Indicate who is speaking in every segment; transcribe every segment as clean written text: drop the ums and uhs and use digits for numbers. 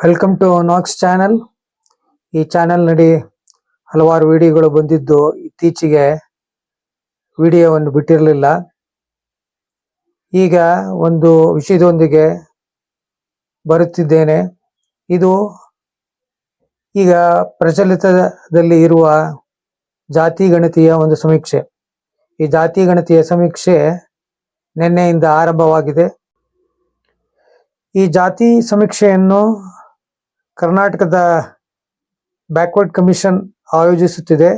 Speaker 1: Welcome to Knox channel. ಈ channel ನಡಿ ಹಲವಾರು ವಿಡಿಯೋಗಳು ಬಂದಿದ್ದು ಇತ್ತೀಚೆಗೆ ವಿಡಿಯೋವನ್ನು ಬಿಟ್ಟಿರಲಿಲ್ಲ. ಈಗ ಒಂದು ವಿಷಯದೊಂದಿಗೆ ಬರುತ್ತಿದ್ದೇನೆ. ಇದು ಈಗ ಪ್ರಚಲಿತದಲ್ಲಿ ಇರುವ ಜಾತಿ ಗಣತಿಯ ಒಂದು ಸಮೀಕ್ಷೆ. ಈ ಜಾತಿ ಗಣತಿಯ ಸಮೀಕ್ಷೆ ನಿನ್ನೆಯಿಂದ ಆರಂಭವಾಗಿದೆ. ಈ ಜಾತಿ ಸಮೀಕ್ಷೆಯನ್ನು ಕರ್ನಾಟಕದ ಬ್ಯಾಕ್ವರ್ಡ್ ಕಮಿಷನ್ ಆಯೋಜಿಸುತ್ತಿದೆ.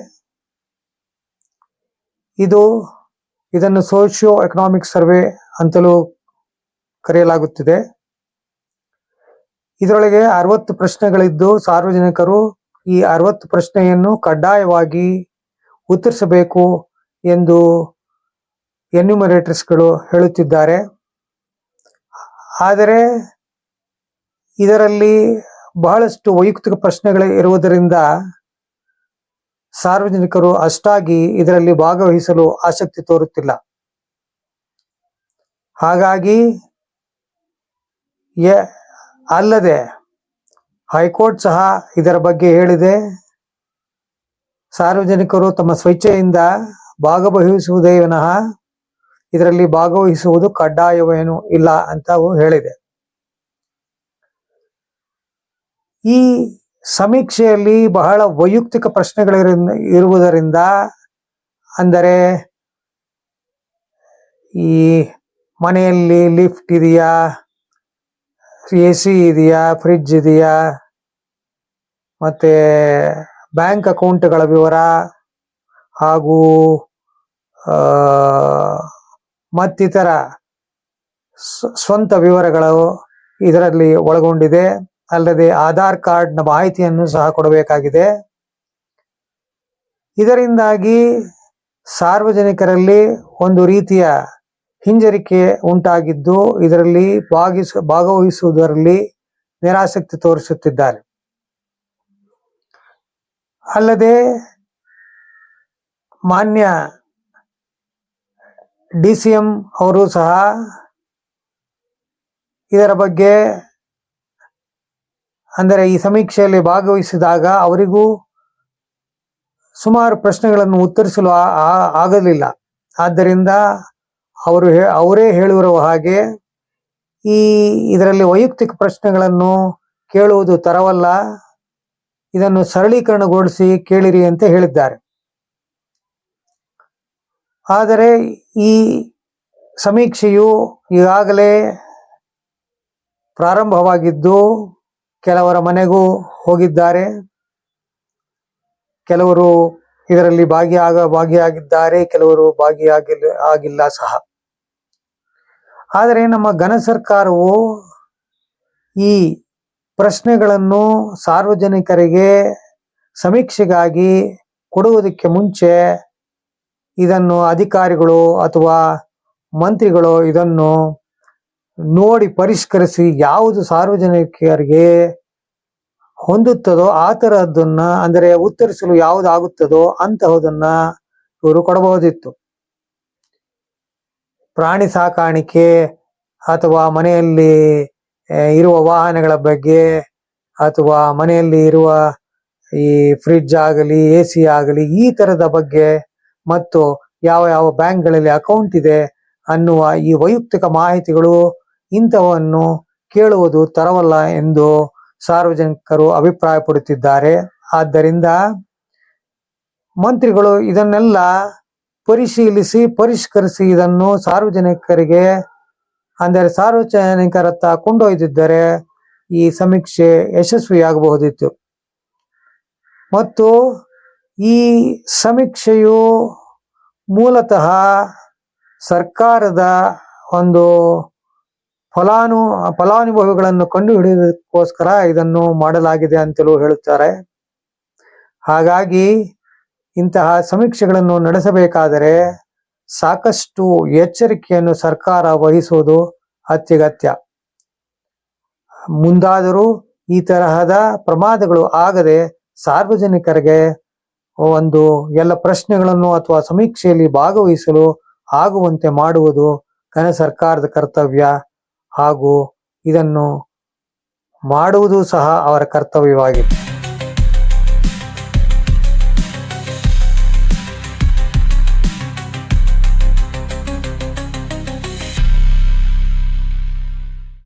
Speaker 1: ಇದನ್ನು ಸೋಷಿಯೋ ಎಕನಾಮಿಕ್ ಸರ್ವೆ ಅಂತಲೂ ಕರೆಯಲಾಗುತ್ತಿದೆ. ಇದರೊಳಗೆ 60 ಪ್ರಶ್ನೆಗಳಿದ್ದು ಸಾರ್ವಜನಿಕರು ಈ 60 ಪ್ರಶ್ನೆಯನ್ನು ಕಡ್ಡಾಯವಾಗಿ ಉತ್ತರಿಸಬೇಕು ಎಂದು ಎನ್ಯುಮರೇಟರ್ಸ್ಗಳು ಹೇಳುತ್ತಿದ್ದಾರೆ. ಆದರೆ ಇದರಲ್ಲಿ ಬಹಳಷ್ಟು ವೈಯಕ್ತಿಕ ಪ್ರಶ್ನೆಗಳು ಇರುವುದರಿಂದ ಸಾರ್ವಜನಿಕರು ಅಷ್ಟಾಗಿ ಇದರಲ್ಲಿ ಭಾಗವಹಿಸಲು ಆಸಕ್ತಿ ತೋರುತ್ತಿಲ್ಲ. ಹಾಗಾಗಿ ಅಲ್ಲದೆ ಹೈಕೋರ್ಟ್ ಸಹ ಇದರ ಬಗ್ಗೆ ಹೇಳಿದೆ, ಸಾರ್ವಜನಿಕರು ತಮ್ಮ ಸ್ವೇಚ್ಛೆಯಿಂದ ಭಾಗವಹಿಸುವುದೇ ವಿನಃ ಇದರಲ್ಲಿ ಭಾಗವಹಿಸುವುದು ಕಡ್ಡಾಯವೇನೂ ಇಲ್ಲ ಅಂತವೂ ಹೇಳಿದೆ. ಈ ಸಮೀಕ್ಷೆಯಲ್ಲಿ ಬಹಳ ವೈಯಕ್ತಿಕ ಪ್ರಶ್ನೆಗಳಿರುವುದರಿಂದ, ಅಂದರೆ ಈ ಮನೆಯಲ್ಲಿ ಲಿಫ್ಟ್ ಇದೆಯಾ, AC ಇದೆಯಾ, ಫ್ರಿಡ್ಜ್ ಇದೆಯಾ, ಮತ್ತೆ ಬ್ಯಾಂಕ್ ಅಕೌಂಟ್ಗಳ ವಿವರ ಹಾಗೂ ಮತ್ತಿತರ ಸ್ವಂತ ವಿವರಗಳು ಇದರಲ್ಲಿ ಒಳಗೊಂಡಿದೆ. ಅಲ್ಲದೆ ಆಧಾರ್ ಕಾರ್ಡ್ನ ಮಾಹಿತಿಯನ್ನು ಸಹ ಕೊಡಬೇಕಾಗಿದೆ. ಇದರಿಂದಾಗಿ ಸಾರ್ವಜನಿಕರಲ್ಲಿ ಒಂದು ರೀತಿಯ ಹಿಂಜರಿಕೆ ಉಂಟಾಗಿದ್ದು ಇದರಲ್ಲಿ ಭಾಗವಹಿಸುವುದರಲ್ಲಿ ನಿರಾಸಕ್ತಿ ತೋರಿಸುತ್ತಿದ್ದಾರೆ. ಅಲ್ಲದೆ ಮಾನ್ಯ DCM ಅವರು ಸಹ ಇದರ ಬಗ್ಗೆ, ಅಂದರೆ ಈ ಸಮೀಕ್ಷೆಯಲ್ಲಿ ಭಾಗವಹಿಸಿದಾಗ ಅವರಿಗೂ ಸುಮಾರು ಪ್ರಶ್ನೆಗಳನ್ನು ಉತ್ತರಿಸಲು ಆಗಲಿಲ್ಲ. ಆದ್ದರಿಂದ ಅವರೇ ಹೇಳಿರುವ ಹಾಗೆ ಇದರಲ್ಲಿ ವೈಯಕ್ತಿಕ ಪ್ರಶ್ನೆಗಳನ್ನು ಕೇಳುವುದು ತರವಲ್ಲ, ಇದನ್ನು ಸರಳೀಕರಣಗೊಳಿಸಿ ಕೇಳಿರಿ ಅಂತ ಹೇಳಿದ್ದಾರೆ. ಆದರೆ ಈ ಸಮೀಕ್ಷೆಯು ಈಗಾಗಲೇ ಪ್ರಾರಂಭವಾಗಿದ್ದು ಕೆಲವರ ಮನೆಗೂ ಹೋಗಿದ್ದಾರೆ. ಕೆಲವರು ಇದರಲ್ಲಿ ಭಾಗಿಯಾಗಿದ್ದಾರೆ, ಕೆಲವರು ಭಾಗಿಯಾಗಿಲ್ಲ ಸಹ. ಆದರೆ ನಮ್ಮ ಘನ ಸರ್ಕಾರವು ಈ ಪ್ರಶ್ನೆಗಳನ್ನು ಸಾರ್ವಜನಿಕರಿಗೆ ಸಮೀಕ್ಷೆಗಾಗಿ ಕೊಡುವುದಕ್ಕೆ ಮುಂಚೆ ಇದನ್ನು ಅಧಿಕಾರಿಗಳು ಅಥವಾ ಮಂತ್ರಿಗಳು ಇದನ್ನು ನೋಡಿ ಪರಿಷ್ಕರಿಸಿ ಯಾವುದು ಸಾರ್ವಜನಿಕರಿಗೆ ಹೊಂದುತ್ತದೋ ಆ ತರಹದ್ದನ್ನ, ಅಂದರೆ ಉತ್ತರಿಸಲು ಯಾವುದಾಗುತ್ತದೋ ಅಂತಹುದನ್ನ ಇವರು ಕೊಡಬಹುದಿತ್ತು. ಪ್ರಾಣಿ ಸಾಕಾಣಿಕೆ ಅಥವಾ ಮನೆಯಲ್ಲಿ ಇರುವ ವಾಹನಗಳ ಬಗ್ಗೆ ಅಥವಾ ಮನೆಯಲ್ಲಿ ಇರುವ ಈ ಫ್ರಿಡ್ಜ್ ಆಗಲಿ AC ಆಗಲಿ ಈ ತರದ ಬಗ್ಗೆ ಮತ್ತು ಯಾವ ಬ್ಯಾಂಕ್ಗಳಲ್ಲಿ ಅಕೌಂಟ್ ಇದೆ ಅನ್ನುವ ಈ ವೈಯಕ್ತಿಕ ಮಾಹಿತಿಗಳು ಇಂಥವನ್ನು ಕೇಳುವುದು ತರವಲ್ಲ ಎಂದು ಸಾರ್ವಜನಿಕರು ಅಭಿಪ್ರಾಯಪಡುತ್ತಿದ್ದಾರೆ. ಆದ್ದರಿಂದ ಮಂತ್ರಿಗಳು ಇದನ್ನೆಲ್ಲ ಪರಿಶೀಲಿಸಿ ಪರಿಷ್ಕರಿಸಿ ಇದನ್ನು ಸಾರ್ವಜನಿಕರಿಗೆ, ಅಂದರೆ ಸಾರ್ವಜನಿಕರತ್ತ ಕೊಂಡೊಯ್ದಿದ್ದರೆ ಈ ಸಮೀಕ್ಷೆ ಯಶಸ್ವಿಯಾಗಬಹುದಿತ್ತು. ಮತ್ತು ಈ ಸಮೀಕ್ಷೆಯು ಮೂಲತಃ ಸರ್ಕಾರದ ಒಂದು ಫಲಾನುಭವಿಗಳನ್ನು ಕಂಡುಹಿಡಿಯುವುದಕ್ಕೋಸ್ಕರ ಇದನ್ನು ಮಾಡಲಾಗಿದೆ ಅಂತಲೂ ಹೇಳುತ್ತಾರೆ. ಹಾಗಾಗಿ ಇಂತಹ ಸಮೀಕ್ಷೆಗಳನ್ನು ನಡೆಸಬೇಕಾದರೆ ಸಾಕಷ್ಟು ಎಚ್ಚರಿಕೆಯನ್ನು ಸರ್ಕಾರ ವಹಿಸುವುದು ಅತ್ಯಗತ್ಯ. ಮುಂದಾದರೂ ಈ ತರಹದ ಪ್ರಮಾದಗಳು ಆಗದೆ ಸಾರ್ವಜನಿಕರಿಗೆ ಒಂದು ಎಲ್ಲ ಪ್ರಶ್ನೆಗಳನ್ನು ಅಥವಾ ಸಮೀಕ್ಷೆಯಲ್ಲಿ ಭಾಗವಹಿಸಲು ಆಗುವಂತೆ ಮಾಡುವುದು ಘನ ಸರ್ಕಾರದ ಕರ್ತವ್ಯ. ಹಾಗೂ ಇದನ್ನು ಮಾಡುವುದು ಸಹ ಅವರ ಕರ್ತವ್ಯವಾಗಿತ್ತು.